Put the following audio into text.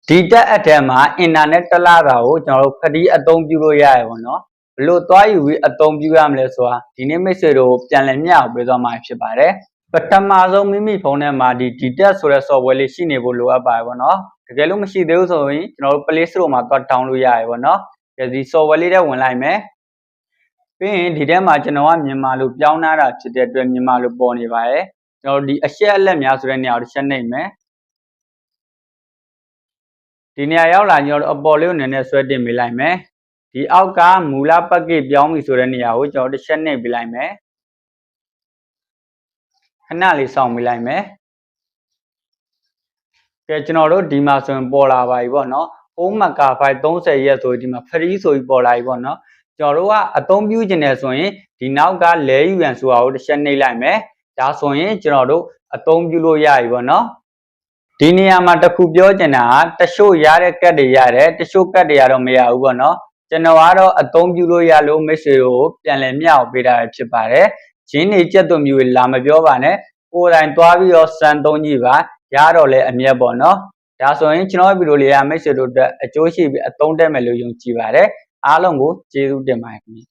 ဒီတက်အထက်မှာအင်တာနက်တလားတာကိုကျွန်တော်တို့ဖတီးအသုံးပြုလို့ရရပါတော့ဘလို့သွားယူပြီးအသုံးပြုရမလဲဆိုတာဒီနေ့မိတ်ဆွေတို့ပြန်လည်မျှဝေပေးသွားမှာဖြစ်ပါတယ်ပထမဆုံးမိမိဖုန်းထဲမှာဒီတက်ဆိုတဲ့ software လေးရှိနေဖို့လိုအပ်ပါတယ်ပေါ့နော်တကယ်လို့မရှိသေးဘူးဆိုရင်ကျွန်တော်တို့ Play Store မှာသွား download လို့ရရပါတော့ဒီ software လေးထဲဝင်လိုက်မယ်ပြီးရင်ဒီထဲမှာကျွန်တော်ကမြန်မာလိုပြောင်းထားတာဖြစ်တဲ့အတွက်မြန်မာလိုပေါ်နေပါတယ်ကျွန်တော်ဒီအချက်အလက်များဆိုတဲ့နေရာကိုတစ်ချက်နှိပ်မယ်ဒီနေရာရောက်လာကျွန်တော်တို့အပေါ်လေးကိုနည်းနည်းဆွဲတင်ပေးလိုက်မယ်ဒီအောက်ကမူလပတ်ကိပြောင်းပြီဆိုတဲ့နေရာကိုကျွန်တော်တစ်ချက်နှိပ်ပေးလိုက်မယ်ခဏလေးစောင့်ပေးလိုက်မယ်ကဲကျွန်တော်တို့ဒီမှာဆိုရင်ပေါ်လာပါပြီပေါ့နော် home marker file 30ရက်ဆိုဒီမှာ free ဆိုပြီးပေါ်လာပြီပေါ့နော်ကျွန်တော်တို့ကအသုံးပြုခြင်းနဲ့ဆိုရင်ဒီနောက်ကလဲယူရန်ဆိုတာကိုတစ်ချက်နှိပ်လိုက်မယ်ဒါဆိုရင်ကျွန်တော်တို့အသုံးပြုလို့ရပြီပေါ့နော်ဒီနေရာမှာတစ်ခုပြောချင်တာကတချို့ရတဲ့ကတ်တွေရတယ်တချို့ကတ်တွေကတော့မရဘူးပေါ့နော်ကျွန်တော်ကတော့အသုံးပြုလို့ရလို့မိတ်ဆွေတို့ပြန်လည်မျှဝေပေးတာဖြစ်ပါတယ်ဂျင်းနေကြက်သွမျိုးတွေလာမပြောပါနဲ့ကိုယ်တိုင်သွားပြီးတော့စမ်းသုံးကြည့်ပါရတော့လဲအမြတ်ပေါ့နော်ဒါဆိုရင်ကျွန်တော်ဗီဒီယိုလေးကမိတ်ဆွေတို့အတွက်အကျိုးရှိပြီးအသုံးတက်မယ်လို့ယုံကြည်ပါတယ်အားလုံးကိုကျေးဇူးတင်ပါတယ်ခင်ဗျ